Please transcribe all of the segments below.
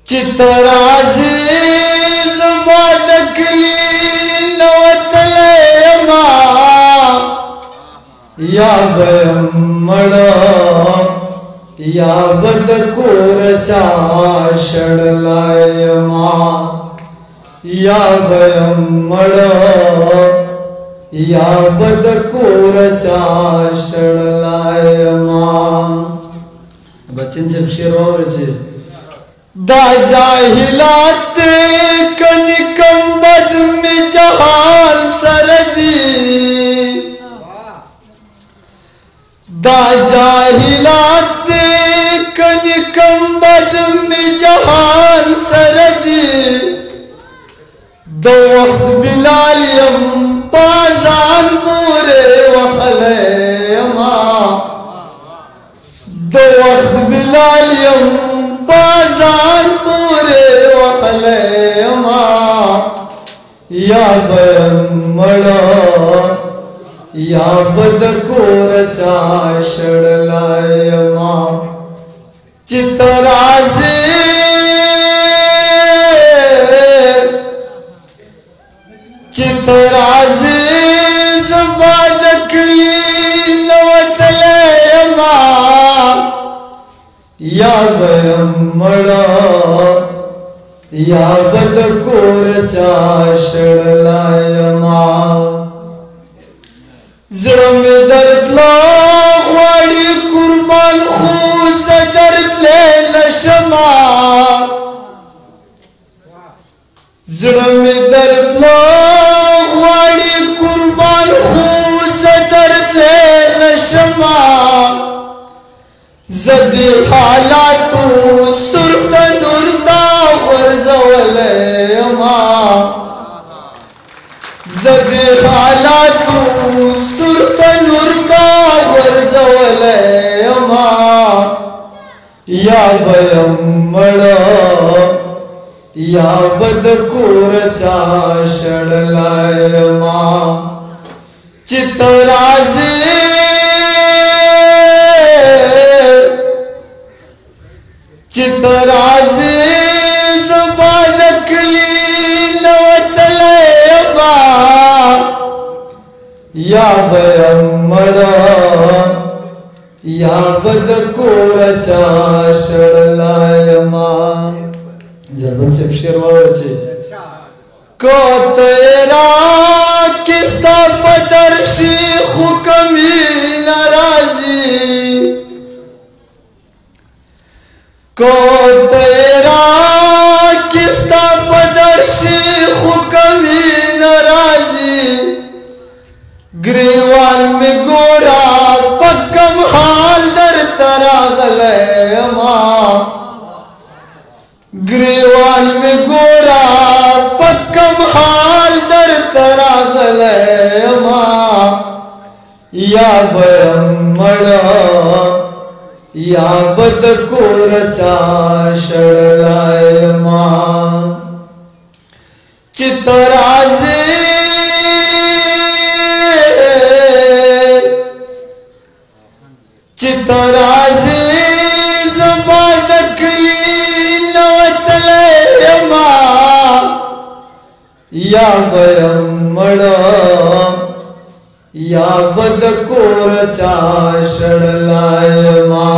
चितराजी ज़बादकली नवतलेमा या बयमड़ा या बदकोरचा षडलायमा या बयमड़ा या बदकोरचा षडलायमा बच्चन से शेर और दा जाहिलात कनिकम बद में जहाल सरदी दा जाहिलात कनिकम बद में जहाल सरदी दो वक्त बिलालियम पाजान पूरे वखलयमा दो वक्त बिलालियम बाजार पूरे वखलयमा या बयमड़ा या बदकोरचा षडलायमा चितराजी चितराजी ज़बादकली नवतलेमा या बयमड़ा या बदकोरचा षडलायमा ज़रा में दर्द ला वाड़ी कुर्बान खूज दर्द ले नशमा ज़रा में दर्द ला वाड़ी कुर्बान खूज दर्द ले नशमा ज़दी हालातू सुरत नुरता वर्ज़वलयमा ज़दी हालातू सुरत नुरता वर्ज़वलयमा या बयमड़ा या बदकोरचा षडलायमा चितराजी चितराजी ज़बादकली नवतलेमा या बयमड़ा या बदकोरचा षडलायमा जबल से शेरवाचे को तेरा किस्ता पदर्शी हुक्मी नाराजी को तेरा किस्ता पदर्शी हुक्मी नाराजी ग्रीवाल में गोरा पक्कम हाल दर तरा गलयमा ग्रीवाल में गोरा पक्कम हाल दर तरा गलयमा या बयमड़ा या बदकोरचा षडलायमा चितराजी चितराजी ज़बादकली नवतलेमा या बयमड़ा या बदकोरचा षडलायमा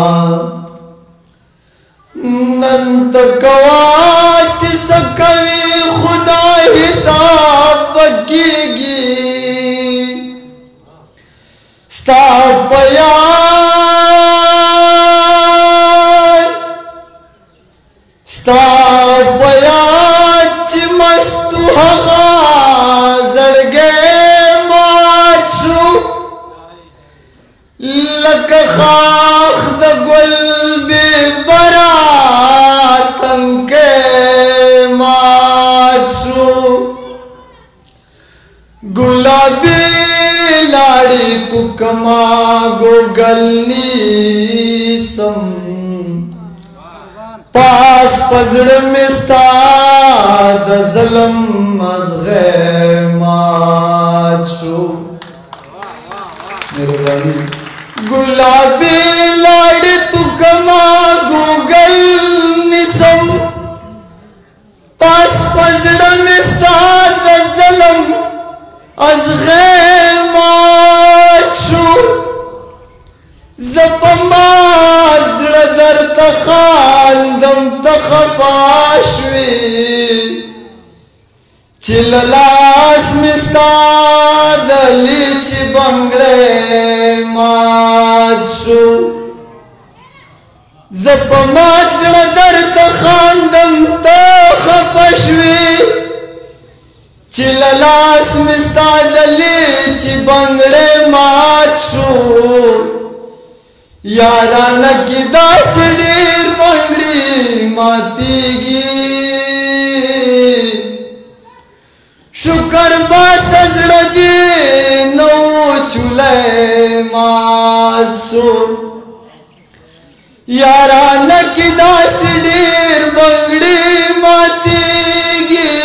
नंत कवाच सकवी खुदा हिसाब बकीगी स्थापया स्थापयाच मस्तु हगा जड़गे माचू लक खाख द गुल बे बरातन के माचू गुलाबी लाड़ी तुकमा गोगलनी सम पास पजड़ में स्ताद ज़लम मज़ग़े माचू मेरे भाई गुलाबी लाड़ तुकमा गूगल निसम خفاشوي چللاس مستا دلی چی بنگڑے مات شو زپ مات زړه درته خاندم ته خفه شوې چې له لاس مې ستا دلې چې بنګړی مات شو یارانه کې داسې ډېر بنګړي ماتېږي شکر باسه زړه دې نو چولی مات شو یارانه کې داسې ډېر بنګړي ماتېږي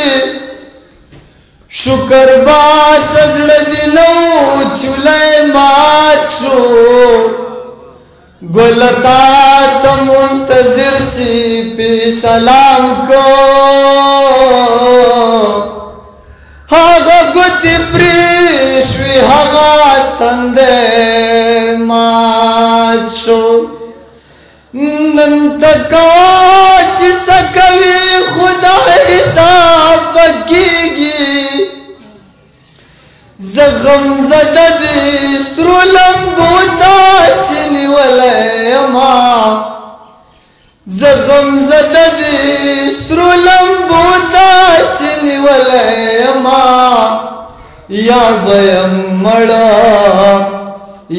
شکر باسه زړه دې نو چولی مات شو ګل تا ته منتظر چې پې سلام کو هغه ګوتې پرې شوې هغه تندی مات شو نن ته کوه چې څه کوي خدا حساب به کېږي زه غمزده د سرو لمبو ته چې نیولی یمه زه غمزده د سرو لمبو ته چې نیولی یمه یا به یم مړه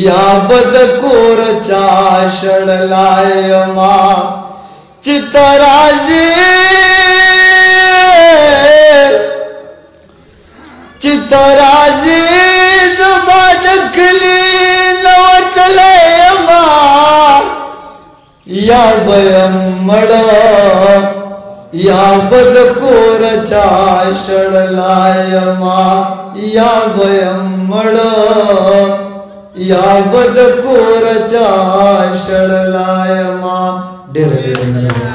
یا به د کور چا شړلی یمه چې ته راځې چې ته راځې زه به د کلي نه وتلی یمه یا به یم مړه یا به د کور چا شړلی یمه یا به یم مړه یا به د کور چا شړلی یمه ډېر ډېر